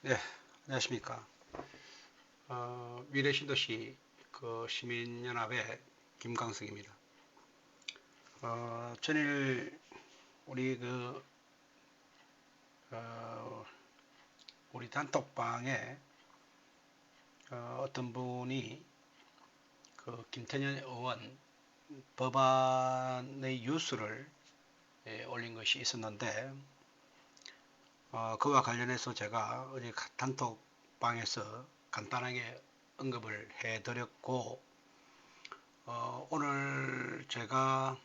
네, 안녕하십니까. 미래신도시 시민연합의 김광석입니다. 전일 우리 어, 우리 단톡방에 어떤 분이 김태년 의원 법안의 뉴스를 올린 것이 있었는데 그와 관련해서 제가 어제 단톡방에서 간단하게 언급을 해드렸고 오늘 제가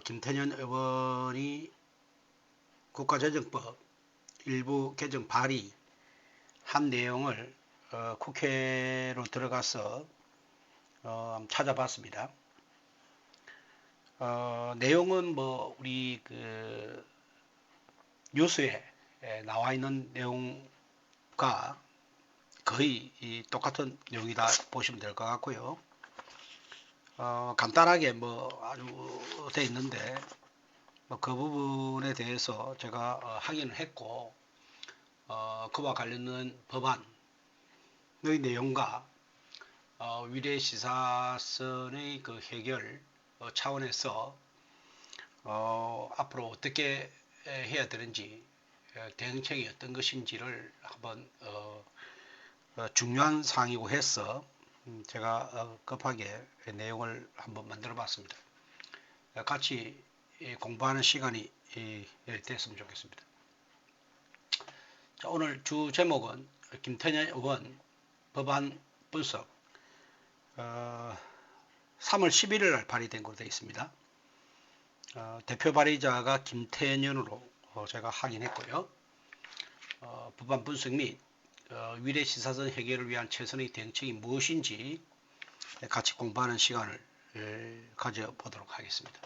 김태년 의원이 국가재정법 일부 개정 발의한 내용을 국회로 들어가서 찾아봤습니다. 내용은 뭐 우리 뉴스에 나와 있는 내용과 거의 똑같은 내용이다 보시면 될 것 같고요. 간단하게 뭐 아주 돼 있는데 그 부분에 대해서 제가 확인을 했고 그와 관련된 법안의 내용과 위례 시사선의 해결 차원에서 앞으로 어떻게 해야 되는지 대응책이 어떤 것인지를 한번 중요한 사항이고 해서 제가 급하게 내용을 한번 만들어 봤습니다. 같이 공부하는 시간이 됐으면 좋겠습니다. 자, 오늘 주 제목은 김태년 의원 법안 분석 3월 11일 날 발의된 걸로 되어 있습니다. 대표 발의자가 김태년으로 제가 확인했고요. 법안 분석 및 위례 시사선 해결을 위한 최선의 대응책이 무엇인지 같이 공부하는 시간을 가져보도록 하겠습니다.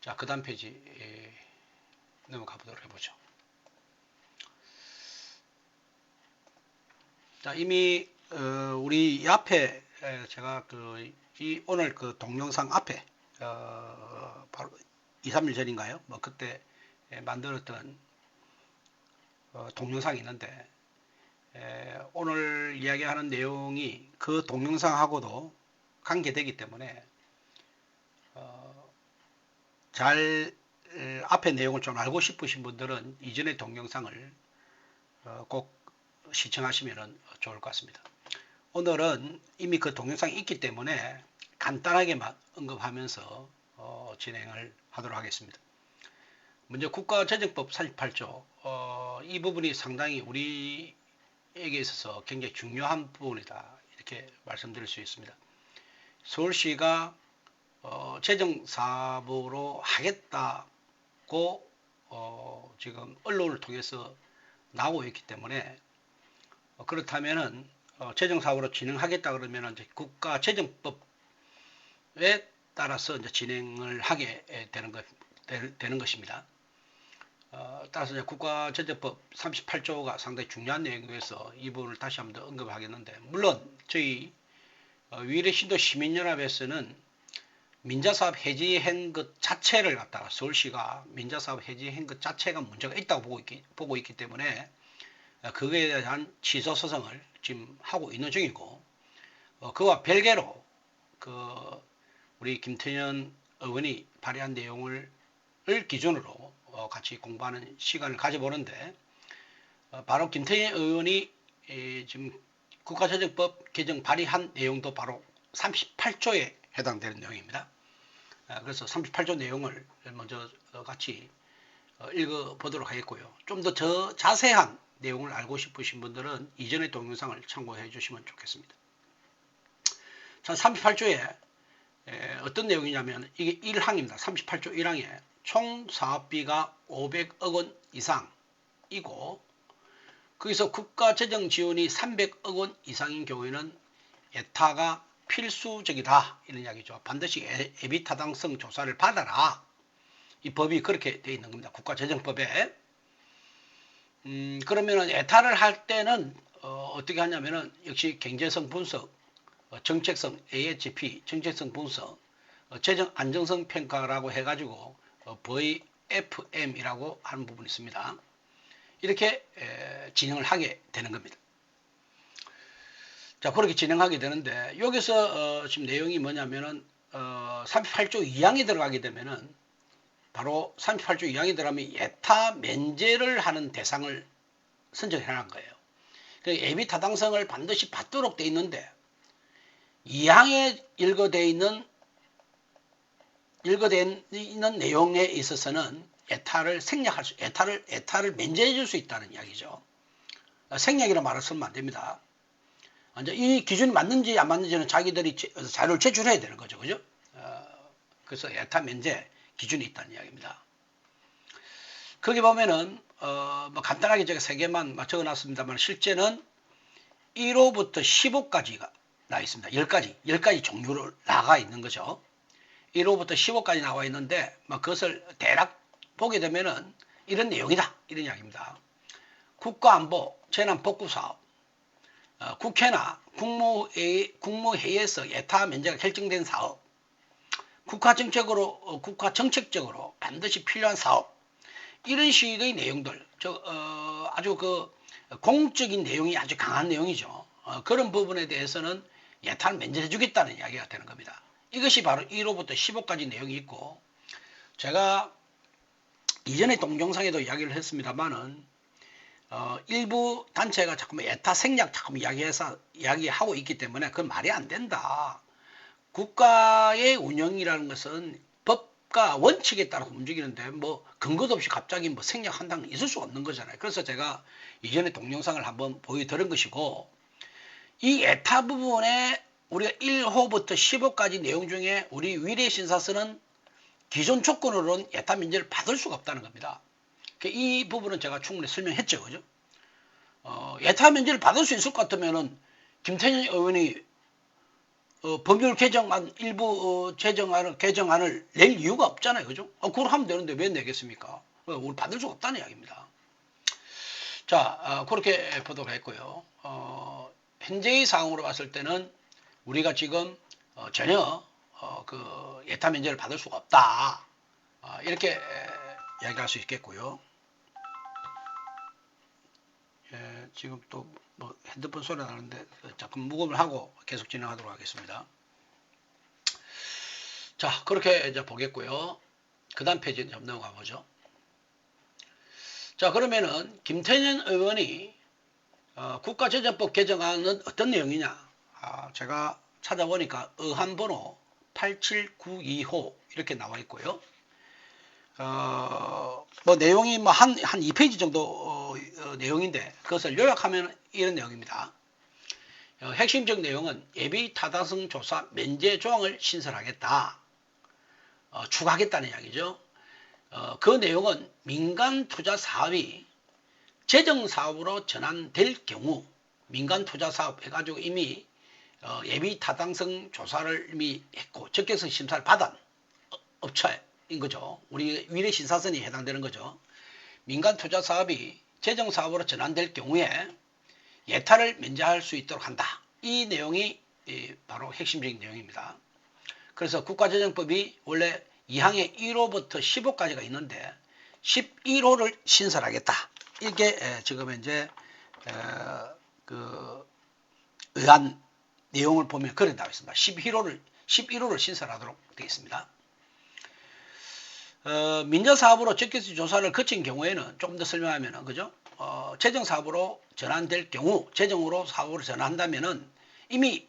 자, 그 다음 페이지 넘어가 보도록 해보죠. 자, 이미 우리 앞에 제가 오늘 동영상 앞에 바로 2, 3일 전인가요? 뭐 그때 만들었던 동영상이 있는데 오늘 이야기하는 내용이 그 동영상하고도 관계되기 때문에 잘 앞에 내용을 좀 알고 싶으신 분들은 이전의 동영상을 꼭 시청하시면 좋을 것 같습니다. 오늘은 이미 그 동영상이 있기 때문에 간단하게만 언급하면서 진행을 하도록 하겠습니다. 먼저 국가재정법 48조 이 부분이 상당히 우리에게 있어서 굉장히 중요한 부분이다 이렇게 말씀드릴 수 있습니다. 서울시가 재정사업으로 하겠다고 지금 언론을 통해서 나오고 있기 때문에 그렇다면은 재정사업으로 진행하겠다 그러면 이제 국가재정법에 따라서 이제 진행을 하게 되는 것입니다. 따라서 이제 국가재정법 38조가 상당히 중요한 내용에서 이 부분을 다시 한번 더 언급하겠는데 물론 저희 위례신도 시민연합에서는 민자사업 해지한 것 자체를 갖다가 서울시가 민자사업 해지한 것 자체가 문제가 있다고 보고 있기 때문에 그거에 대한 취소 소송을 지금 하고 있는 중이고 그와 별개로 우리 김태년 의원이 발의한 내용을 기준으로 같이 공부하는 시간을 가져보는데 바로 김태년 의원이 지금 국가재정법 개정 발의한 내용도 바로 38조에 해당되는 내용입니다. 그래서 38조 내용을 먼저 같이 읽어보도록 하겠고요. 좀 더 자세한 내용을 알고 싶으신 분들은 이전의 동영상을 참고해 주시면 좋겠습니다. 자, 38조에 어떤 내용이냐면 이게 1항입니다. 38조 1항에 총 사업비가 500억 원 이상이고 거기서 국가재정 지원이 300억 원 이상인 경우에는 예타가 필수적이다 이런 이야기죠. 반드시 예비타당성 조사를 받아라. 이 법이 그렇게 되어 있는 겁니다. 국가재정법에. 그러면 예타를 할 때는 어떻게 하냐면은 역시 경제성 분석, 정책성 AHP, 정책성 분석, 재정 안정성 평가라고 해가지고 VFM이라고 하는 부분이 있습니다. 이렇게 진행을 하게 되는 겁니다. 자, 그렇게 진행하게 되는데 여기서 지금 내용이 뭐냐면은 38조 2항에 들어가게 되면은 바로 38조 2항에 들어가면 예타 면제를 하는 대상을 선정해 놓은 거예요. 그 예비 타당성을 반드시 받도록 돼 있는데 2항에 일거되어 있는 내용에 있어서는 예타를 생략할 수, 예타를 면제해 줄 수 있다는 이야기죠. 생략이라 말을 쓰면 안 됩니다. 이제 이 기준이 맞는지 안 맞는지는 자기들이 자료를 제출해야 되는 거죠. 그죠? 그래서 예타 면제 기준이 있다는 이야기입니다. 거기 보면은, 뭐 간단하게 제가 3개만 적어 놨습니다만 실제는 1호부터 15까지가 나와 있습니다. 10가지 종류를 나가 있는 거죠. 1호부터 15까지 나와 있는데, 뭐 그것을 대략 보게 되면은 이런 내용이다. 이런 이야기입니다. 국가안보, 재난복구사업, 국회나 국무회의에서 예타 면제가 결정된 사업, 국가 정책적으로 반드시 필요한 사업, 이런 식의 내용들, 아주 그 공적인 내용이 아주 강한 내용이죠. 그런 부분에 대해서는 예타를 면제해 주겠다는 이야기가 되는 겁니다. 이것이 바로 1호부터 15까지 내용이 있고, 제가 이전에 동영상에도 이야기를 했습니다만은 일부 단체가 자꾸 예타 생략 자꾸 이야기하고 있기 때문에 그건 말이 안 된다. 국가의 운영이라는 것은 법과 원칙에 따라서 움직이는데 뭐 근거도 없이 갑자기 뭐 생략한다는 건 있을 수 없는 거잖아요. 그래서 제가 이전에 동영상을 한번 보여드린 것이고, 이 예타 부분에 우리가 1호부터 15까지 내용 중에 우리 위례신사서는 기존 조건으로는 예타 면제를 받을 수가 없다는 겁니다. 이 부분은 제가 충분히 설명했죠. 그죠? 예타 면제를 받을 수 있을 것 같으면은 김태년 의원이 법률 개정안 일부 개정안을 낼 이유가 없잖아요. 그죠? 그걸 하면 되는데 왜 내겠습니까? 우리 받을 수가 없다는 이야기입니다. 자, 그렇게 보도록 했고요. 현재의 상황으로 봤을 때는 우리가 지금 전혀 그 예타 면제를 받을 수가 없다. 이렇게 이야기할 수 있겠고요. 지금 또 뭐 핸드폰 소리 나는데 잠깐 무음을 하고 계속 진행하도록 하겠습니다. 자, 그렇게 이제 보겠고요. 그 다음 페이지 좀 넘어가 보죠. 자, 그러면은 김태년 의원이 국가재정법 개정안은 어떤 내용이냐? 제가 찾아보니까 의안번호 8792호 이렇게 나와 있고요. 뭐 내용이 뭐 한 2페이지 정도 내용인데 그것을 요약하면 이런 내용입니다. 핵심적 내용은 예비 타당성 조사 면제 조항을 신설하겠다. 추가하겠다는 이야기죠. 그 내용은 민간 투자 사업이 재정 사업으로 전환될 경우 민간 투자 사업 해가지고 이미 예비 타당성 조사를 이미 했고 적격성 심사를 받은 업체인 거죠. 우리 위례 신사선이 해당되는 거죠. 민간 투자 사업이 재정 사업으로 전환될 경우에 예타를 면제할 수 있도록 한다. 이 내용이 바로 핵심적인 내용입니다. 그래서 국가재정법이 원래 2항에 1호부터 15까지가 있는데 11호를 신설하겠다. 이게 지금 이제 그 의안 내용을 보면 그래 나와 있습니다. 11호를 신설하도록 되어 있습니다. 민자사업으로 적격성 조사를 거친 경우에는 조금 더 설명하면은 그죠? 재정사업으로 전환될 경우 재정으로 사업으로 전환한다면은 이미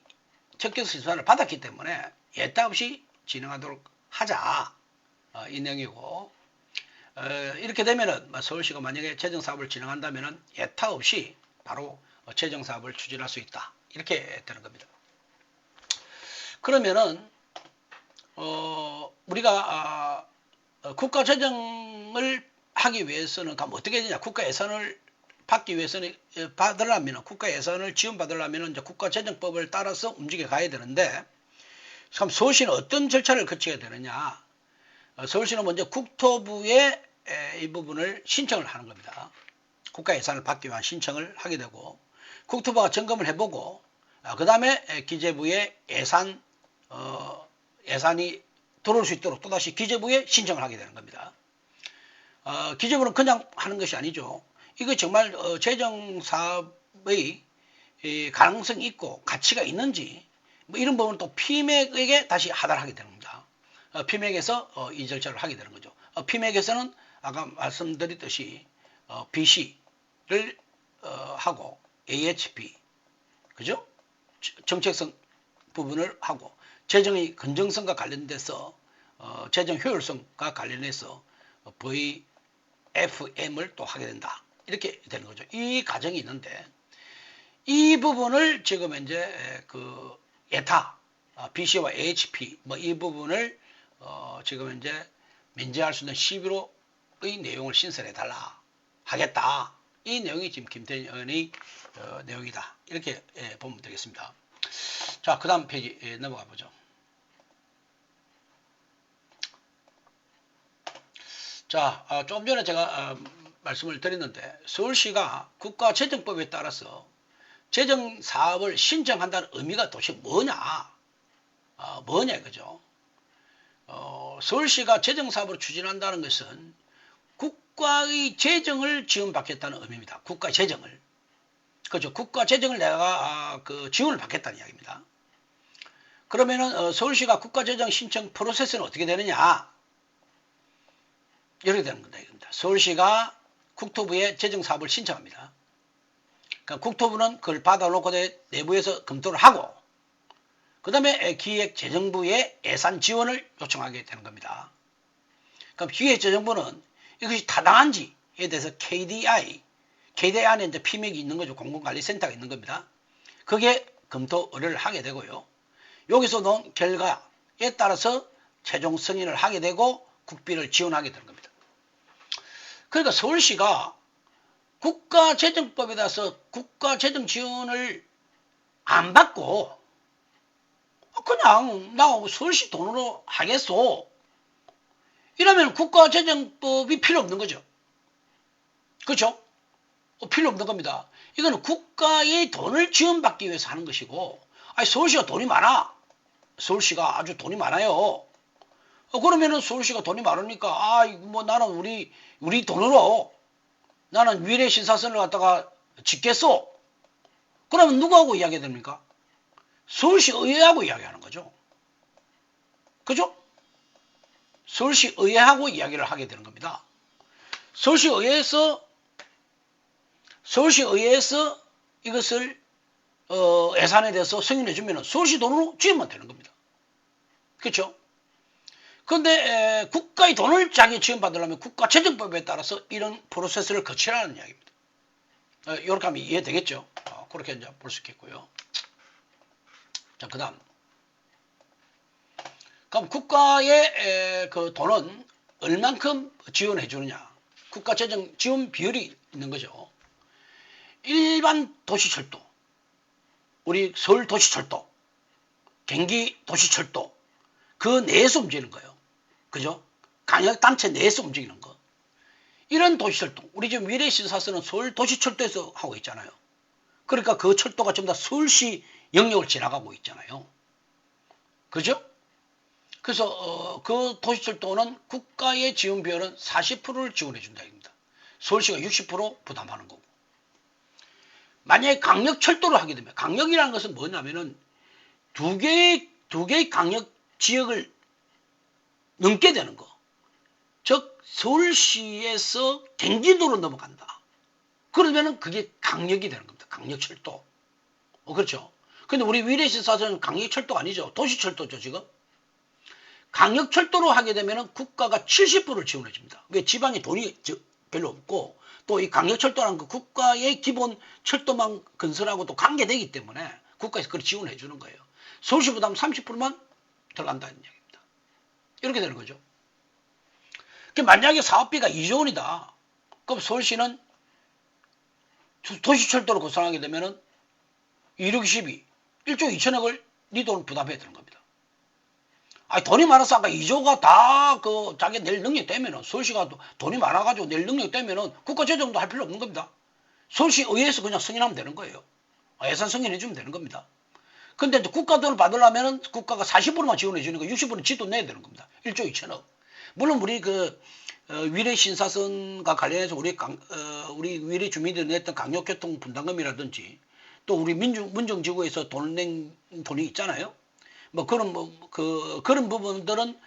적격성 조사를 받았기 때문에 예타 없이 진행하도록 하자. 이 내용이고 이렇게 되면은 서울시가 만약에 재정사업을 진행한다면은 예타 없이 바로 재정사업을 추진할 수 있다. 이렇게 되는 겁니다. 그러면은 우리가 국가 재정을 하기 위해서는 그럼 어떻게 되냐? 국가 예산을 받기 위해서는 국가 예산을 지원받으려면 이제 국가재정법을 따라서 움직여 가야 되는데 그럼 서울시는 어떤 절차를 거쳐야 되느냐? 서울시는 먼저 국토부에 이 부분을 신청을 하는 겁니다. 국가 예산을 받기 위한 신청을 하게 되고 국토부가 점검을 해보고 그 다음에 기재부에 예산이 들어올 수 있도록 또다시 기재부에 신청을 하게 되는 겁니다. 기재부는 그냥 하는 것이 아니죠. 이거 정말 재정 사업의 가능성이 있고 가치가 있는지 뭐 이런 부분은 또 피맥에게 다시 하달을 하게 되는 겁니다. 피맥에서 이 절차를 하게 되는 거죠. 피맥에서는 아까 말씀드렸듯이 BC를 하고 AHP 그죠? 정책성 부분을 하고 재정의 건정성과 관련돼서 재정 효율성과 관련해서 VFM을 또 하게 된다. 이렇게 되는 거죠. 이 과정이 있는데 이 부분을 지금 이제 그 예타 BC와 AHP 뭐 이 부분을 지금 이제 면제할 수 있는 11호의 내용을 신설해 달라 하겠다. 이 내용이 지금 김태년 의원의 내용이다. 이렇게 보면 되겠습니다. 자, 그 다음 페이지 넘어가 보죠. 자, 좀 전에 제가 말씀을 드렸는데 서울시가 국가재정법에 따라서 재정사업을 신청한다는 의미가 도대체 뭐냐? 뭐냐 그죠? 서울시가 재정사업을 추진한다는 것은 국가의 재정을 지원받겠다는 의미입니다. 국가 재정을. 그죠? 국가 재정을 내가 지원을 받겠다는 이야기입니다. 그러면은 서울시가 국가 재정 신청 프로세스는 어떻게 되느냐? 이렇게 되는 겁니다. 서울시가 국토부에 재정사업을 신청합니다. 그러니까 국토부는 그걸 받아놓고 내부에서 검토를 하고 그 다음에 기획재정부에 예산 지원을 요청하게 되는 겁니다. 그럼 기획재정부는 이것이 타당한지에 대해서 KDI 안에 이제 피맥이 있는 거죠. 공공관리센터가 있는 겁니다. 그게 검토 의뢰를 하게 되고요. 여기서 나온 결과에 따라서 최종 승인을 하게 되고 국비를 지원하게 되는 겁니다. 그러니까 서울시가 국가재정법에 따라서 국가재정 지원을 안 받고 그냥 나 서울시 돈으로 하겠소. 이러면 국가재정법이 필요 없는 거죠. 그렇죠? 필요 없는 겁니다. 이거는 국가의 돈을 지원받기 위해서 하는 것이고 아니 서울시가 돈이 많아. 서울시가 아주 돈이 많아요. 그러면은 서울시가 돈이 많으니까 뭐 나는 우리 돈으로 나는 미래 신사선을 갖다가 짓겠소. 그러면 누구하고 이야기해야 됩니까? 서울시 의회하고 이야기하는 거죠. 그죠? 서울시 의회하고 이야기를 하게 되는 겁니다. 서울시 의회에서 이것을 예산에 대해서 승인해 주면 서울시 돈으로 지으면 되는 겁니다. 그렇죠? 그런데 국가의 돈을 자기 지원받으려면 국가재정법에 따라서 이런 프로세스를 거치라는 이야기입니다. 이렇게 하면 이해되겠죠? 그렇게 이제 볼 수 있겠고요. 자, 그 다음. 그럼 국가의 그 돈은 얼만큼 지원해 주느냐? 국가재정 지원 비율이 있는 거죠. 일반 도시철도, 우리 서울 도시철도, 경기 도시철도, 그 내에서 움직이는 거예요. 그죠? 광역단체 내에서 움직이는 거. 이런 도시철도, 우리 지금 미래신사선은 서울 도시철도에서 하고 있잖아요. 그러니까 그 철도가 전부 다 서울시 영역을 지나가고 있잖아요. 그죠? 그래서 그 도시철도는 국가의 지원 비율은 40%를 지원해 준다 입니다. 서울시가 60% 부담하는 거고. 만약에 강력철도를 하게 되면, 강력이라는 것은 뭐냐면은 두 개의 강력 지역을 넘게 되는 거. 즉 서울시에서 경기도로 넘어간다. 그러면은 그게 강력이 되는 겁니다. 강력철도. 그렇죠. 근데 우리 위례신사선은 강력철도가 아니죠. 도시철도죠, 지금. 강력철도로 하게 되면은 국가가 70%를 지원해 줍니다. 왜? 지방에 돈이 별로 없고 또 이 강력철도라는 그 국가의 기본 철도망 건설하고도 관계되기 때문에 국가에서 그걸 지원해 주는 거예요. 서울시 부담 30%만 들어간다는 얘기입니다. 이렇게 되는 거죠. 만약에 사업비가 2조 원이다. 그럼 서울시는 도시철도를 구성하게 되면은 1612, 1조 2천억을 네 돈을 부담해야 되는 겁니다. 돈이 많아서 아까 2조가 다 자기 낼 능력 되면은 서울시가 돈이 많아가지고 낼 능력 되면은 국가재정도 할 필요 없는 겁니다. 서울시 의회에서 그냥 승인하면 되는 거예요. 예산 승인해주면 되는 겁니다. 근데 국가 돈을 받으려면은 국가가 40%만 지원해 주는 거 60%는 지도 내야 되는 겁니다. 1조 2천억. 물론 우리 위례 신사선과 관련해서 우리 위례 주민들이 냈던 강력교통 분담금이라든지 또 우리 문정지구에서 돈 낸 돈이 있잖아요. 뭐 그런 부분들은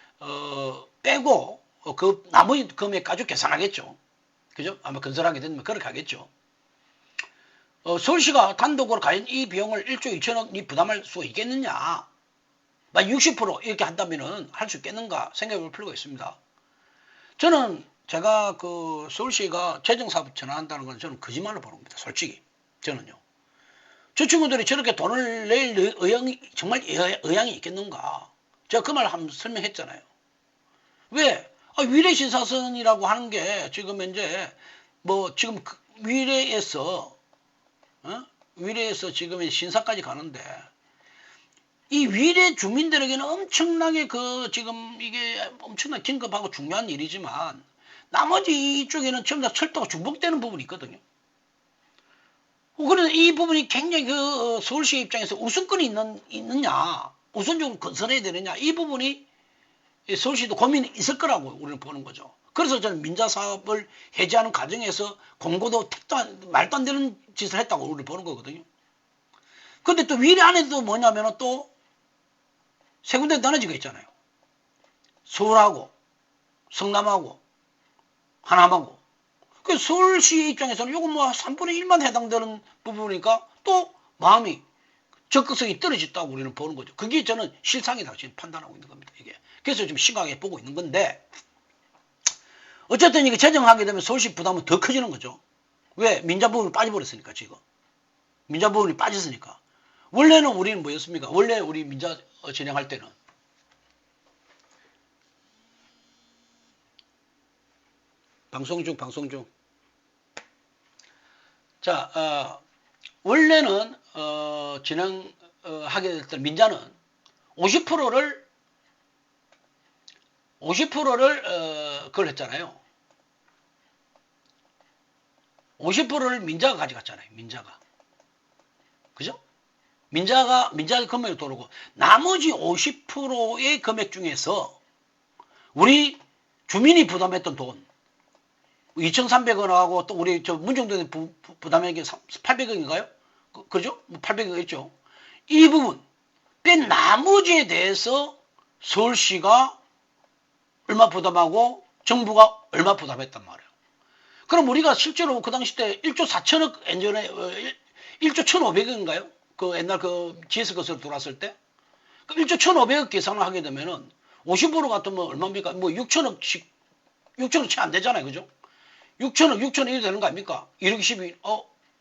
빼고 그 나머지 금액 가지고 계산하겠죠. 그죠? 아마 건설하게 되면 그렇게 하겠죠. 서울시가 단독으로 과연 이 비용을 1조 2천억이 부담할 수 있겠느냐? 60% 이렇게 한다면은 할 수 있겠는가 생각해 볼 필요가 있습니다. 저는 제가 그 서울시가 재정사업 전환한다는 건 저는 거짓말로 보는 겁니다. 솔직히 저는요. 저 친구들이 저렇게 돈을 낼 정말 의향이 있겠는가? 제가 그 말을 한번 설명했잖아요. 왜? 위례신사선이라고 하는 게 지금 현재 지금 위례에서 지금 신사까지 가는데 이 위례 주민들에게는 엄청나게 지금 이게 엄청나게 긴급하고 중요한 일이지만 나머지 이쪽에는 전부 다 철도가 중복되는 부분이 있거든요. 그래서 이 부분이 굉장히 서울시 입장에서 우선권이 있느냐, 우선적으로 건설해야 되느냐, 이 부분이 서울시도 고민이 있을 거라고 우리는 보는 거죠. 그래서 저는 민자사업을 해제하는 과정에서 공고도 말도 안 되는 짓을 했다고 우리는 보는 거거든요. 근데 또 위례 안에도 뭐냐면 또 세 군데 나눠지고 있잖아요. 서울하고 성남하고 하남하고. 그 서울시 입장에서는 요거 3분의 1만 해당되는 부분이니까 또 마음이 적극성이 떨어졌다고 우리는 보는 거죠. 그게 저는 실상이라고 지금 판단하고 있는 겁니다. 이게. 그래서 좀 심각하게 보고 있는 건데 어쨌든 이게 재정하게 되면 서울시 부담은 더 커지는 거죠. 왜? 민자 부분이 빠져버렸으니까 지금. 민자 부분이 빠졌으니까. 원래는 우리는 뭐였습니까? 원래 우리 민자 진행할 때는 방송 중. 자, 원래는 진행하게 됐던 민자는 50%를 그걸 했잖아요. 50%를 민자가 가져갔잖아요. 민자가. 그죠? 민자가 금액을 도르고 나머지 50%의 금액 중에서 우리 주민이 부담했던 돈 2,300원하고 또 우리 문정동에 부담한 게 800원인가요? 그죠? 800원이겠죠. 이 부분 뺀 나머지에 대해서 서울시가 얼마 부담하고 정부가 얼마 부담했단 말이에요. 그럼 우리가 실제로 그 당시 때 1조 4천억 엔전에 1조 1,500억인가요? 그 옛날 GS 것으로 들어왔을 때? 그 1조 1,500억 계산을 하게 되면은 50% 같으면 얼마입니까? 6천억씩, 6천억 채 안 되잖아요. 그죠? 6천억이 되는 거 아닙니까? 262,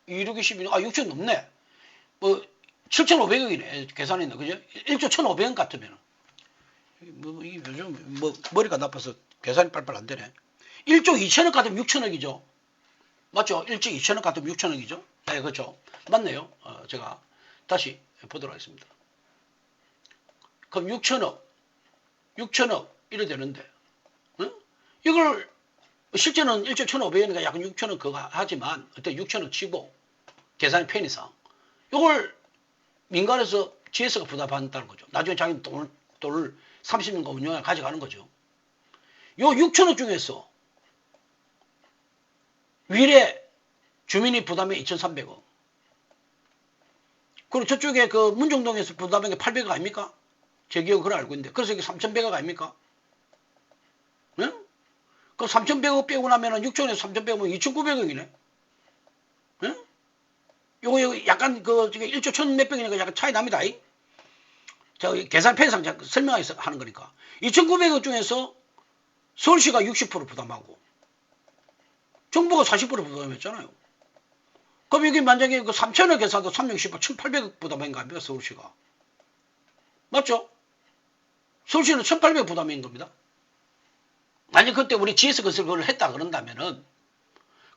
6천 넘네. 7,500억이네. 계산했네. 그죠? 1조 1,500억 같으면은. 요즘 머리가 나빠서 계산이 빨빨 안 되네. 1조 2천억 같으면 6천억이죠. 맞죠? 1조 2천억 같으면 6천억이죠. 네, 그렇죠. 맞네요. 제가 다시 보도록 하겠습니다. 그럼 6천억 이래 되는데, 응? 이걸 실제는 1조 1,500원이니까 약 6천억 그거 하지만 그때 6천억 치고 계산이 편의상 이걸 민간에서 GS가 부담한다는 거죠. 나중에 자기 돈을 30년간 운영해 가져가는 거죠. 요 6천억 중에서 위례 주민이 부담해 2,300억. 그리고 저쪽에 문정동에서 부담한 게 800억 아닙니까? 제 기억은 그걸 알고 있는데. 그래서 이게 3,100억 아닙니까? 응? 그 3,100억 빼고 나면은 6천에서 3,100억이면 2,900억이네. 응? 요거 약간 1조 1,000 몇백이니까 약간 차이 납니다. 자, 계산 편의상 설명해서 하는 거니까. 2,900억 중에서 서울시가 60% 부담하고 정부가 40% 부담했잖아요. 그럼 이게 만약에 3천억 계산도 360, 1,800억 부담한 거 아닙니까? 서울시가. 맞죠? 서울시는 1,800억 부담인 겁니다. 만약 그때 우리 GS 것을 그걸 했다 그런다면은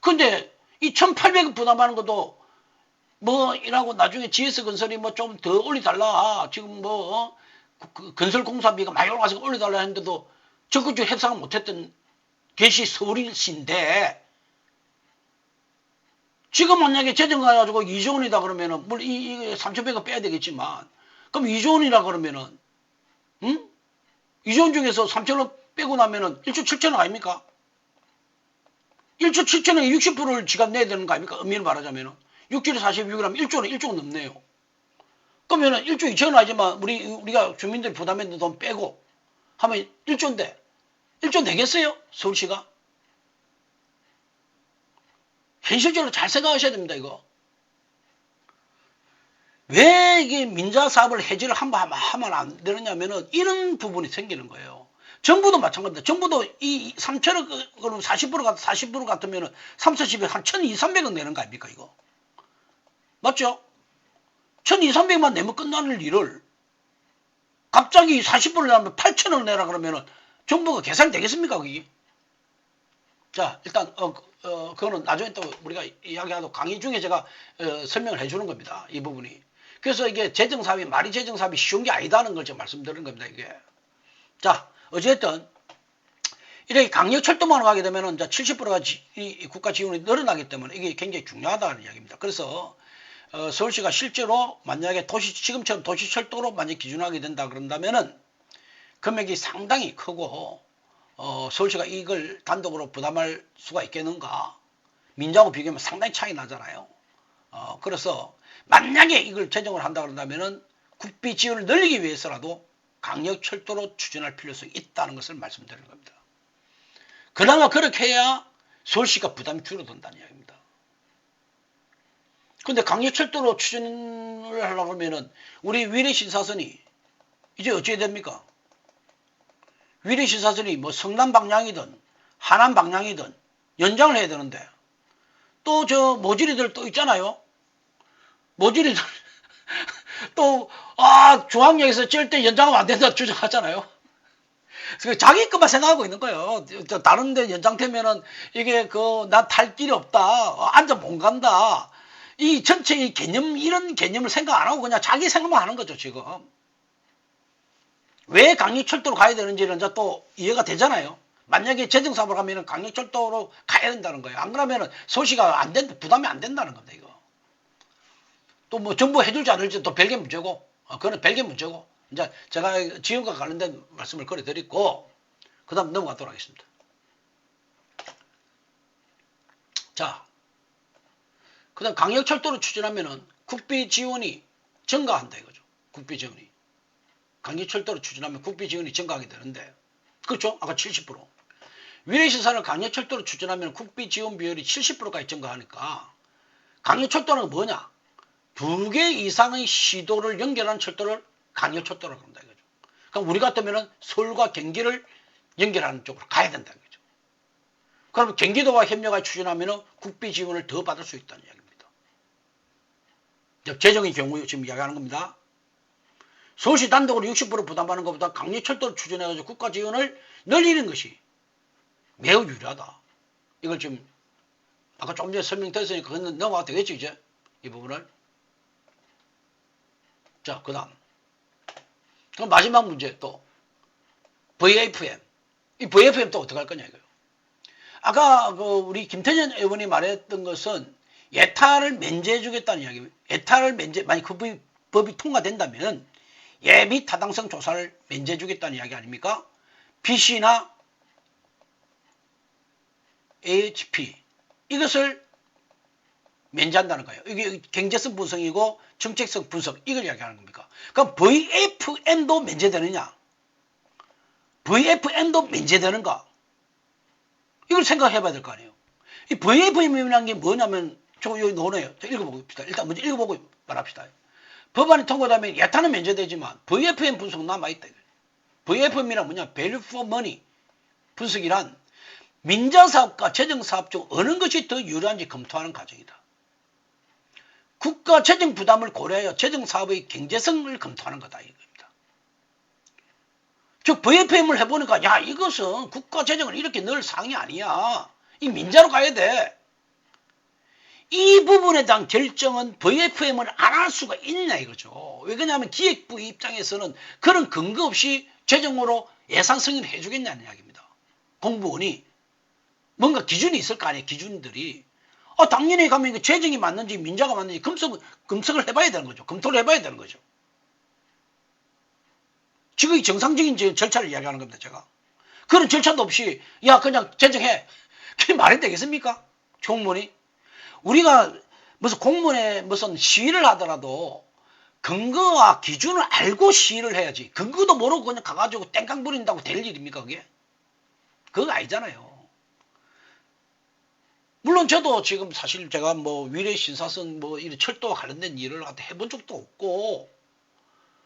근데 이 1,800억 부담하는 것도 이라고 나중에 GS 건설이 좀 더 올려달라. 지금 건설공사비가 많이 올라가서 올려달라 했는데도 적극적으로 협상을 못했던 것이 서울시인데 지금 만약에 재정가가지고 2조 원이다 그러면은 물론 이 3,100억 빼야 되겠지만 그럼 2조 원이라 그러면은 2조 원 중에서 3천억 빼고 나면은 1조 7천억 아닙니까? 1조 7천억에 60%를 지가 내야 되는 거 아닙니까? 엄밀히 말하자면은. 6 7에 46이라면 1조가 넘네요. 그러면은 1조 2천은 하지만 우리가 주민들이 부담했던 돈 빼고 하면 1조인데 1조 내겠어요? 서울시가? 현실적으로 잘 생각하셔야 됩니다, 이거. 왜 이게 민자 사업을 해지를 한번 하면 안 되느냐면은 이런 부분이 생기는 거예요. 정부도 마찬가지입니다. 정부도 이 3천억, 그럼 40% 같으면은 3, 40에 한 1,200, 300억 내는 거 아닙니까, 이거? 맞죠? 1,200, 300만 내면 끝나는 일을 갑자기 40%를 내면 8천억 내라 그러면은 정부가 계산이 되겠습니까, 그게? 자, 일단, 그거는 나중에 또 우리가 이야기하도 강의 중에 제가 설명을 해주는 겁니다. 이 부분이. 그래서 이게 재정사업이, 말이 재정사업이 쉬운 게 아니다는 걸 제가 말씀드리는 겁니다, 이게. 자, 어쨌든, 이렇게 강력철도망으로 가게 되면은 이제 70%가 이 국가 지원이 늘어나기 때문에 이게 굉장히 중요하다는 이야기입니다. 그래서, 서울시가 실제로 만약에 지금처럼 도시철도로 만약 기준하게 된다 그런다면은 금액이 상당히 크고, 서울시가 이걸 단독으로 부담할 수가 있겠는가? 민자하고 비교하면 상당히 차이 나잖아요. 그래서 만약에 이걸 제정을 한다 그런다면은 국비 지원을 늘리기 위해서라도 강력철도로 추진할 필요성이 있다는 것을 말씀드리는 겁니다. 그나마 그렇게 해야 서울시가 부담이 줄어든다는 이야기입니다. 근데 강력철도로 추진을 하려고 하면은 우리 위례신사선이 이제 어찌해야 됩니까? 위례신사선이 뭐 성남 방향이든 하남 방향이든 연장을 해야 되는데 또 저 모질이들 또 있잖아요. 모질이들 또 중앙역에서 절대 연장하면 안 된다 주장하잖아요. 자기 것만 생각하고 있는 거예요. 다른 데 연장되면은 이게 난 탈 길이 없다. 앉아 못 간다. 이 전체 이 개념, 이런 개념을 생각 안 하고 그냥 자기 생각만 하는 거죠, 지금. 왜 강력철도로 가야 되는지는 이제 또 이해가 되잖아요. 만약에 재정사업을 하면은 강력철도로 가야 된다는 거예요. 안 그러면은 소시가 안 된다, 부담이 안 된다는 겁니다, 이거. 또 뭐 정부 해줄지 안 해줄지 또 별개 문제고, 그거는 별개 문제고. 이제 제가 지원과 관련된 말씀을 걸어드리고, 그 다음 넘어가도록 하겠습니다. 자, 그 다음 강력철도로 추진하면은 국비 지원이 증가한다 이거죠. 국비 지원이. 강력철도로 추진하면 국비 지원이 증가하게 되는데, 그렇죠? 아까 70%. 위례시설을 강력철도로 추진하면 국비 지원 비율이 70%까지 증가하니까, 강력철도는 뭐냐? 2개 이상의 시도를 연결하는 철도를 강력철도라고 합니다 이거죠. 그럼 우리 같으면은 서울과 경기를 연결하는 쪽으로 가야 된다 이거죠. 그럼 경기도와 협력하여 추진하면은 국비 지원을 더 받을 수 있다는 이야기입니다. 재정의 경우 지금 이야기하는 겁니다. 서울시 단독으로 60% 부담하는 것보다 강력철도를 추진해가지고 국가 지원을 늘리는 것이 매우 유리하다. 이걸 지금 아까 조금 전에 설명드렸으니까 그건 넘어가도 되겠죠, 이제? 이 부분을. 자, 그 다음. 그럼 마지막 문제 또. VFM. 이 VFM 또 어떻게 할 거냐, 이거요. 아까 우리 김태년 의원이 말했던 것은 예타를 면제해주겠다는 이야기입니다. 예타를 만약 그 법이 통과된다면 예비 타당성 조사를 면제해주겠다는 이야기 아닙니까? BC나 AHP 이것을 면제한다는 거예요. 이게 경제성 분석이고 정책성 분석 이걸 이야기하는 겁니까? 그럼 VFM도 면제되느냐? VFM도 면제되는가? 이걸 생각해 봐야 될 거 아니에요. 이 VFM이라는 게 뭐냐면 저거 여기 넣어놔요. 읽어봅시다. 일단 먼저 읽어보고 말합시다. 법안이 통과되면 예타는 면제되지만 VFM 분석은 남아있다. VFM이란 뭐냐? Value for Money 분석이란 민자사업과 재정사업 중 어느 것이 더 유리한지 검토하는 과정이다. 국가 재정 부담을 고려하여 재정사업의 경제성을 검토하는 거다 이겁니다. 즉 VFM을 해보니까 야 이것은 국가 재정을 이렇게 넣을 사항이 아니야. 이 민자로 가야 돼. 이 부분에 대한 결정은 VFM을 안 할 수가 있냐 이거죠. 왜 그러냐면 기획부 입장에서는 그런 근거 없이 재정으로 예산 승인을 해주겠냐는 이야기입니다. 공무원이 뭔가 기준이 있을 거 아니에요. 기준들이. 당연히 가면 재정이 맞는지 민자가 맞는지 검색을 해봐야 되는 거죠. 검토를 해봐야 되는 거죠. 지금 정상적인 절차를 이야기하는 겁니다. 제가. 그런 절차도 없이 야 그냥 재정해. 그게 말이 되겠습니까? 공무원이? 우리가 무슨 공무원에 무슨 시위를 하더라도 근거와 기준을 알고 시위를 해야지. 근거도 모르고 그냥 가가지고 땡깡 부린다고 될 일입니까, 그게? 그거 아니잖아요. 물론 저도 지금 사실 제가 뭐 위례 신사선 뭐 이런 철도와 관련된 일을 해본 적도 없고,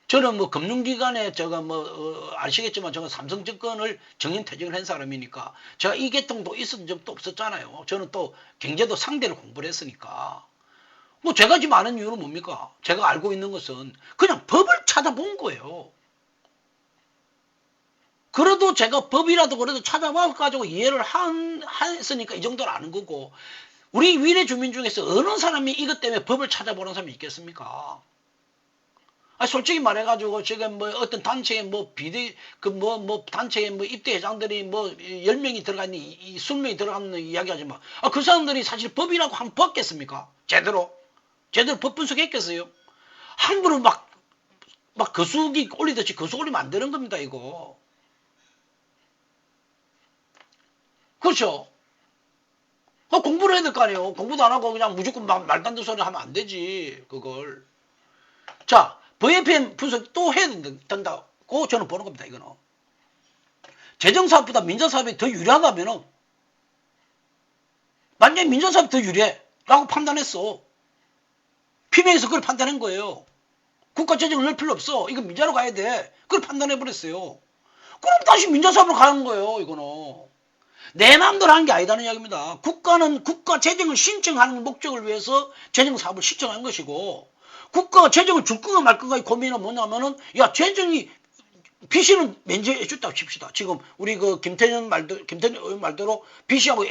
저는 뭐 금융기관에 제가 뭐 아시겠지만 제가 삼성증권을 정년퇴직을 한 사람이니까 제가 이 계통도 있었던 적도 없었잖아요. 저는 또 경제도 상대를 공부를 했으니까. 뭐 제가 지금 아는 이유는 뭡니까? 제가 알고 있는 것은 그냥 법을 찾아본 거예요. 그래도 제가 법이라도 그래도 찾아봐 가지고 이해를 했으니까 이 정도는 아는 거고, 우리 위례 주민 중에서 어느 사람이 이것 때문에 법을 찾아보는 사람이 있겠습니까? 솔직히 말해가지고 지금 뭐 어떤 단체에 뭐 단체에 뭐 입대 회장들이 뭐 10명이 들어가 있는 20명이 들어가는 이야기하지 마. 그 사람들이 사실 법이라고 한번 봤겠습니까? 제대로 법 분석했겠어요? 함부로 막 거수기 올리듯이 거수 올리면 안 되는 겁니다, 이거. 그렇죠? 공부를 해야 될 거 아니에요. 공부도 안 하고 그냥 무조건 말도 안 되는 소리 하면 안 되지, 그걸. 자, VFM 분석 또 해야 된다고 저는 보는 겁니다, 이거는. 재정사업보다 민자사업이 더 유리하다면은, 만약에 민자사업이 더 유리해 라고 판단했어. 피명에서 그걸 판단한 거예요. 국가재정을 넣을 필요 없어. 이거 민자로 가야 돼. 그걸 판단해버렸어요. 그럼 다시 민자사업으로 가는 거예요, 이거는. 내 마음대로 하는 게 아니다는 이야기입니다. 국가는 국가 재정을 신청하는 목적을 위해서 재정사업을 신청한 것이고, 국가가 재정을 줄 건가 말 건가의 고민은 뭐냐면은, 야, 재정이 빚은 면제해 줬다고 칩시다. 지금 우리 그 김태년 의원 말대로 빚하고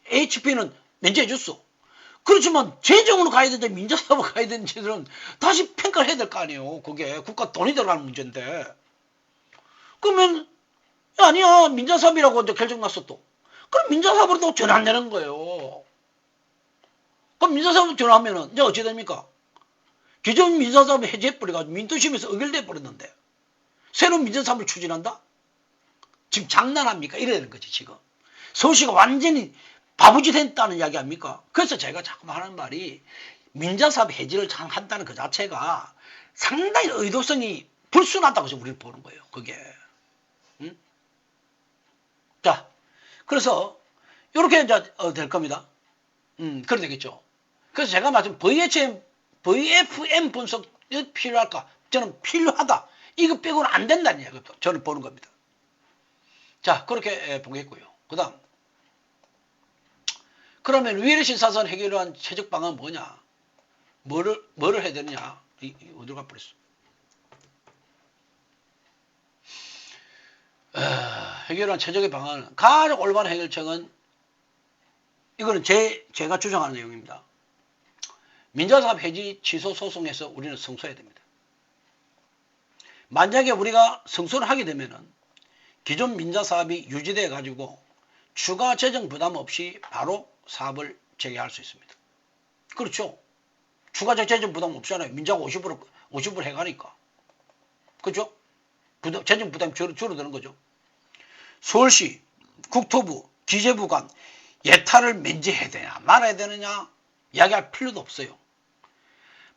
HP는 면제해 줬어. 그렇지만 재정으로 가야 되는데 민자사업으로 가야 되는지는 다시 평가를 해야 될 거 아니에요. 그게 국가 돈이 들어가는 문제인데. 그러면 아니야, 민자사업이라고 이제 결정 났어 또. 그럼 민자사업으로 또 전환 안 되는 거예요. 그럼 민자사업으로 전환하면은 이제 어찌 됩니까? 기존 민자사업을 해제해버려가지고 민도심에서 의결돼 버렸는데 새로운 민자사업을 추진한다? 지금 장난합니까? 이래야 되는 거지, 지금. 서울시가 완전히 바보짓 했다는 이야기 아닙니까? 그래서 제가 자꾸 하는 말이, 민자사업 해지를 한다는 그 자체가 상당히 의도성이 불순하다고 우리는 보는 거예요, 그게. 응? 자, 그래서 이렇게 이제 될 겁니다. 그래 되겠죠. 그래서 제가 말씀 VFM 분석이 필요할까? 저는 필요하다. 이거 빼고는 안 된다는 이야기죠. 저는 보는 겁니다. 자, 그렇게 보겠고요. 그 다음, 그러면 위례 신사선 해결을 위한 최적 방안은 뭐냐? 뭐를 해야 되느냐? 어디로 가버렸어? 해결한 최적의 방안은, 가장 올바른 해결책은, 이거는 제가 주장하는 내용입니다. 민자사업 해지 취소 소송에서 우리는 승소해야 됩니다. 만약에 우리가 승소를 하게 되면은 기존 민자사업이 유지돼 가지고 추가 재정 부담 없이 바로 사업을 재개할 수 있습니다. 그렇죠? 추가적 재정 부담 없잖아요. 민자가 50% 해가니까. 그렇죠? 재정 부담이 줄어드는 거죠. 서울시, 국토부, 기재부 간 예타를 면제해야 되냐 말아야 되느냐 이야기할 필요도 없어요.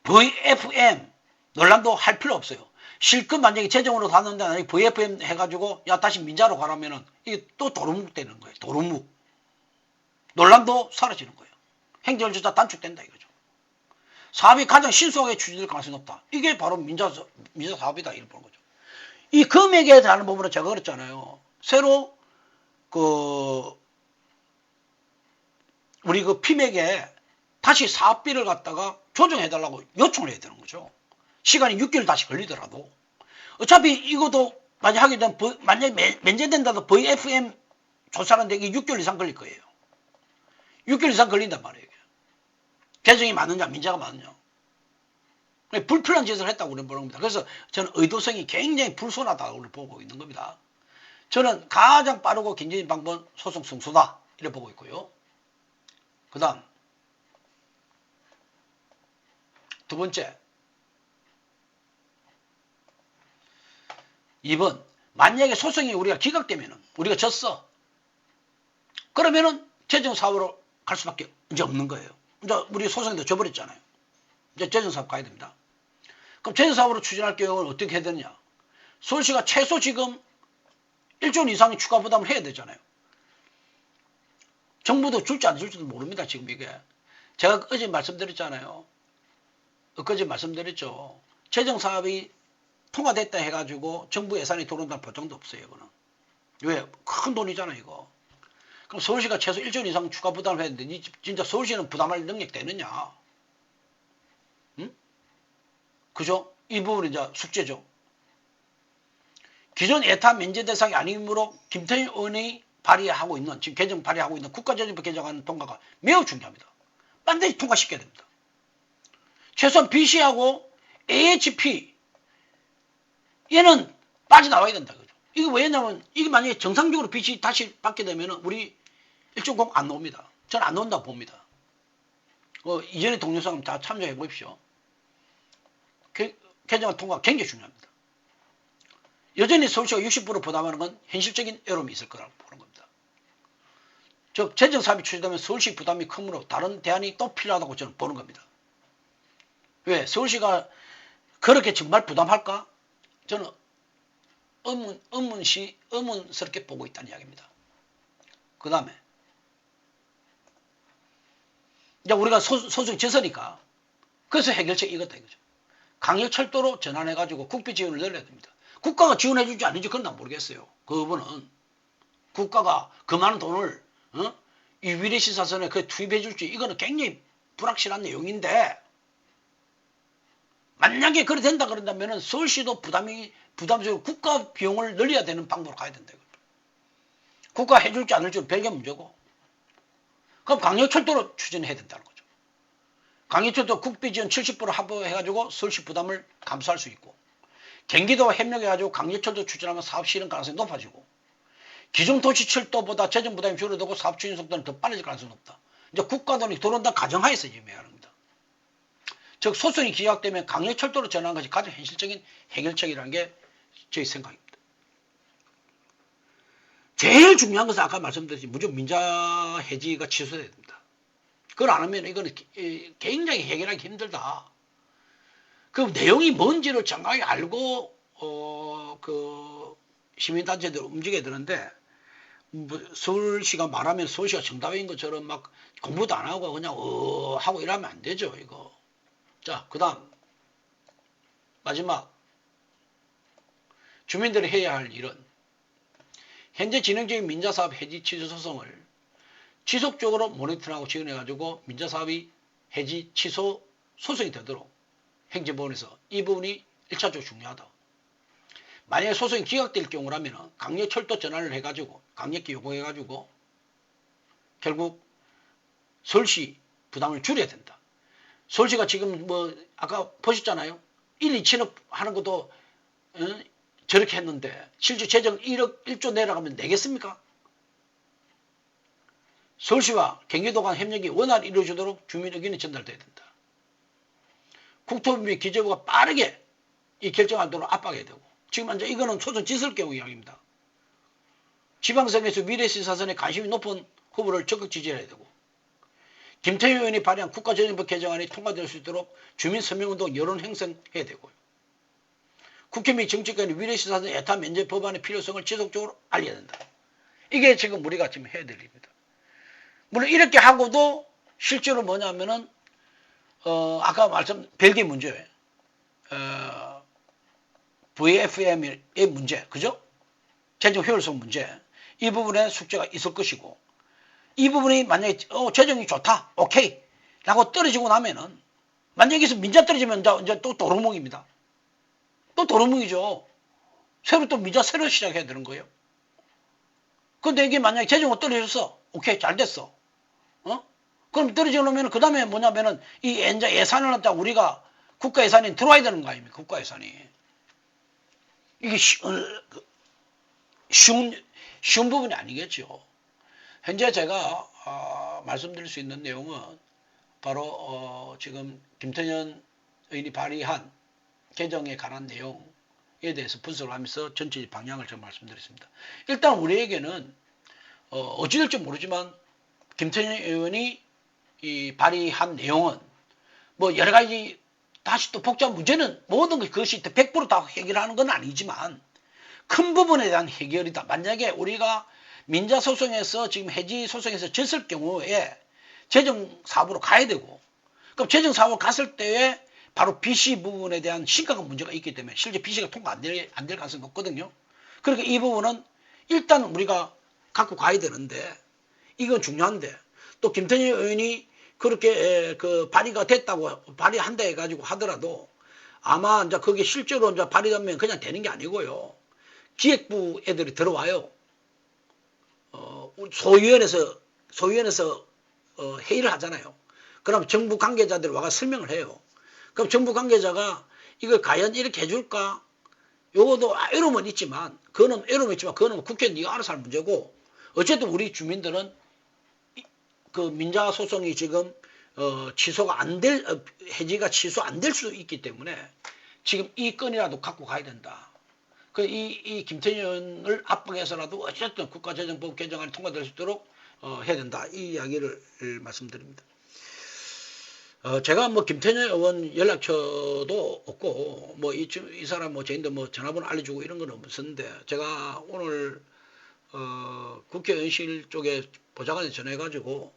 VFM 논란도 할 필요 없어요. 실컷 만약에 재정으로 갔는데 VFM 해가지고 야 다시 민자로 가라면은 이게 또 도루묵 되는 거예요. 도루묵. 논란도 사라지는 거예요. 행정절차 단축된다 이거죠. 사업이 가장 신속하게 추진될 가능성이 높다. 이게 바로 민자 사업이다 이렇게 보는 거죠. 이 금액에 대한 부분은 제가 그랬잖아요. 새로 우리 그 피맥에 다시 사업비를 갖다가 조정해달라고 요청을 해야 되는 거죠. 시간이 6개월 다시 걸리더라도. 어차피 이것도 만약 하게 되면, 만약에 면제된다도 VFM 조사하는데 이게 6개월 이상 걸릴 거예요. 6개월 이상 걸린단 말이에요. 개정이 맞느냐, 민자가 맞느냐. 불필요한 짓을 했다고 우리는 보는 겁니다. 그래서 저는 의도성이 굉장히 불손하다고 보고 있는 겁니다. 저는 가장 빠르고 경제적인 방법은 소송 승소다. 이렇게 보고 있고요. 그 다음, 두 번째. 2번, 만약에 소송이 우리가 기각되면은, 우리가 졌어. 그러면은 재정사업으로 갈 수밖에 이제 없는 거예요. 이제 우리 소송에도 져버렸잖아요. 이제 재정사업 가야 됩니다. 그럼 재정사업으로 추진할 경우는 어떻게 해야 되느냐. 서울시가 최소 지금 1조 원 이상의 추가 부담을 해야 되잖아요. 정부도 줄지 안 줄지도 모릅니다. 지금 이게. 제가 어제 말씀드렸잖아요. 엊그제 말씀드렸죠. 재정사업이 통과됐다 해가지고 정부 예산이 들어온다는 보장도 없어요. 이거는. 왜? 큰 돈이잖아요. 이거. 그럼 서울시가 최소 1조 원 이상 추가 부담을 해야 되는데 진짜 서울시는 부담할 능력 되느냐. 응? 그죠? 이 부분이 이제 숙제죠. 기존 예타 면제 대상이 아니므로 김태희 의원이 발의하고 있는, 지금 개정 발의하고 있는 국가재정법 개정안 통과가 매우 중요합니다. 반드시 통과시켜야 됩니다. 최소한 BC하고 AHP 얘는 빠져나와야 된다. 그죠? 이게 왜냐면 이게 만약에 정상적으로 BC 다시 받게 되면 우리 1.0 안 나옵니다. 저는 안 나온다고 봅니다. 이전에 동영상 다 참조해 보십시오. 개정안 통과가 굉장히 중요합니다. 여전히 서울시가 60% 부담하는 건 현실적인 어려움이 있을 거라고 보는 겁니다. 즉 재정사업이 추진되면 서울시 부담이 크므로 다른 대안이 또 필요하다고 저는 보는 겁니다. 왜? 서울시가 그렇게 정말 부담할까? 저는 의문스럽게 보고 있다는 이야기입니다. 그 다음에 이제 우리가 소송이 졌으니까 그래서 해결책이 이거다 이거죠. 강력철도로 전환해가지고 국비 지원을 늘려야 됩니다. 국가가 지원해줄지 아닌지 그건 난 모르겠어요. 그 부분은 국가가 그 많은 돈을 이 위례시사선에 그 투입해줄지 이거는 굉장히 불확실한 내용인데 만약에 그래 된다 그런다면 서울시도 부담스러운 국가 비용을 늘려야 되는 방법으로 가야 된다. 국가 해줄지 안 해줄지 별개 문제고 그럼 강력철도로 추진해야 된다는 거죠. 강력철도 국비 지원 70% 합의해가지고 서울시 부담을 감수할 수 있고 경기도와 협력해가지고 강력철도 추진하면 사업 실현 가능성이 높아지고 기존 도시철도보다 재정 부담이 줄어들고 사업 추진 속도는 더 빨라질 가능성이 높다. 이제 국가 돈이 들어온다 가정하에서 의미하는 겁니다. 즉 소송이 기각되면 강력철도로 전환하는 것이 가장 현실적인 해결책이라는 게 저희 생각입니다. 제일 중요한 것은 아까 말씀드렸듯이 무조건 민자 해지가 취소돼야 됩니다. 그걸 안 하면 이거는 굉장히 해결하기 힘들다. 그 내용이 뭔지를 정확히 알고 그 시민단체들 움직여야 되는데 뭐 서울시가 말하면 서울시가 정답인 것처럼 막 공부도 안 하고 그냥 하고 이러면 안 되죠. 이거. 자, 그 다음 마지막 주민들이 해야 할 일은 현재 진행 중인 민자사업 해지 취소 소송을 지속적으로 모니터링하고 지원해가지고 민자사업이 해지 취소 소송이 되도록 행정법원에서 이 부분이 1차적으로 중요하다. 만약에 소송이 기각될 경우라면 강력철도 전환을 해가지고 강력히 요구해가지고 결국 서울시 부담을 줄여야 된다. 서울시가 지금 뭐 아까 보셨잖아요. 1, 2천억 하는 것도 저렇게 했는데 실제 재정 1조 내려가면 내겠습니까? 서울시와 경기도 간 협력이 원활히 이루어지도록 주민 의견이 전달돼야 된다. 국토부 및 기재부가 빠르게 이 결정하도록 압박해야 되고 지금 현재 이거는 소송 짓을 경우 이야기입니다. 지방선거에서 미래시사선에 관심이 높은 후보를 적극 지지해야 되고 김태희 의원이 발의한 국가재정법 개정안이 통과될 수 있도록 주민 서명운동 여론 형성해야 되고요. 국회 및 정치권이 위례시사선 예타 면제 법안의 필요성을 지속적으로 알려야 된다. 이게 지금 우리가 지금 해야 될 일입니다. 물론 이렇게 하고도 실제로 뭐냐면은 아까 말씀 별개 문제 VFM의 문제 그죠? 재정 효율성 문제 이 부분에 숙제가 있을 것이고 이 부분이 만약에 재정이 좋다 오케이 라고 떨어지고 나면은 만약에 여기서 민자 떨어지면 이제 또 도루묵입니다. 또 도루묵이죠. 새로 또 민자 새로 시작해야 되는 거예요. 근데 이게 만약에 재정이 떨어졌어 오케이 잘 됐어 그럼 떨어지고 나면 그 다음에 뭐냐면은 이 예산을 갖다 우리가 국가 예산이 들어와야 되는 거 아닙니까? 국가 예산이 이게 쉬운 부분이 아니겠죠. 현재 제가 말씀드릴 수 있는 내용은 바로 지금 김태년 의원이 발의한 개정에 관한 내용에 대해서 분석을 하면서 전체 방향을 좀 말씀드렸습니다. 일단 우리에게는 어찌 될지 모르지만 김태년 의원이 이 발의한 내용은 뭐 여러 가지 다시 또 복잡한 문제는 모든 것이 100%다 해결하는 건 아니지만 큰 부분에 대한 해결이다. 만약에 우리가 민자소송에서 지금 해지소송에서 졌을 경우에 재정사업으로 가야 되고, 그럼 재정사업으로 갔을 때에 바로 BC 부분에 대한 심각한 문제가 있기 때문에 실제 BC가 통과 안 될 가능성이 높거든요. 그러니까 이 부분은 일단 우리가 갖고 가야 되는데, 이건 중요한데, 또 김태년 의원이 그렇게 그 발의가 됐다고 발의한다 해가지고 하더라도 아마 이제 그게 실제로 이제 발의되면 그냥 되는 게 아니고요. 기획부 애들이 들어와요. 소위원회에서 회의를 하잖아요. 그럼 정부 관계자들 와가 설명을 해요. 그럼 정부 관계자가 이걸 과연 이렇게 해줄까? 요것도 애로는 있지만, 그거는 국회는 네가 알아서 할 문제고, 어쨌든 우리 주민들은 그 민자 소송이 지금 취소가 해지가 취소 안 될 수도 있기 때문에 지금 이 건이라도 갖고 가야 된다. 이 김태년을 압박해서라도 어쨌든 국가재정법 개정안이 통과될 수 있도록 해야 된다. 이 이야기를 말씀드립니다. 제가 뭐 김태년 의원 연락처도 없고 뭐 이 사람 뭐 저희들 뭐 전화번호 알려주고 이런 건 없었는데, 제가 오늘 국회의원실 쪽에 보좌관에 전화해가지고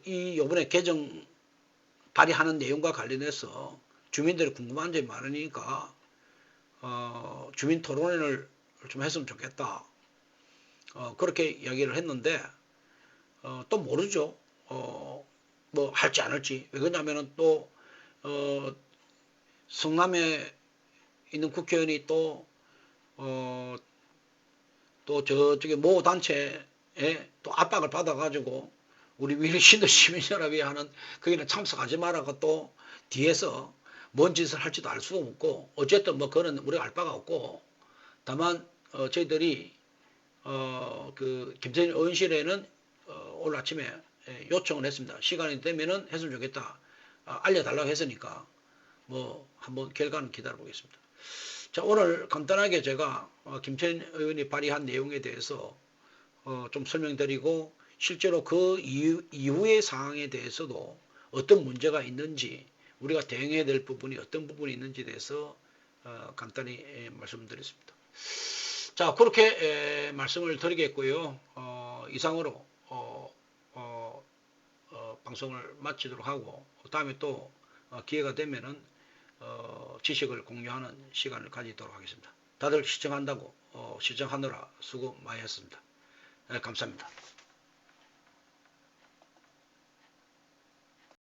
이 요번에 개정 발의하는 내용과 관련해서 주민들이 궁금한 점이 많으니까 주민 토론회를 좀 했으면 좋겠다. 그렇게 이야기를 했는데 또 모르죠. 뭐 할지 안 할지. 왜 그러냐면은 또 성남에 있는 국회의원이 또 저쪽에 모 단체에 또 압박을 받아가지고 우리 위리신도 시민연합이 하는 거기는 참석하지 말라고 또 뒤에서 뭔 짓을 할지도 알 수가 없고, 어쨌든 뭐 그거는 우리가 알 바가 없고, 다만 저희들이 그 김태년 의원실에는 오늘 아침에 요청을 했습니다. 시간이 되면은 했으면 좋겠다. 알려달라고 했으니까 뭐 한번 결과는 기다려보겠습니다. 자, 오늘 간단하게 제가 김태년 의원이 발의한 내용에 대해서 좀 설명드리고, 실제로 그 이후의 상황에 대해서도 어떤 문제가 있는지, 우리가 대응해야 될 부분이 어떤 부분이 있는지에 대해서 간단히 말씀드렸습니다. 자, 그렇게 말씀을 드리겠고요. 이상으로 방송을 마치도록 하고, 다음에 또 기회가 되면은 지식을 공유하는 시간을 가지도록 하겠습니다. 다들 시청하느라 수고 많이 했습니다. 감사합니다.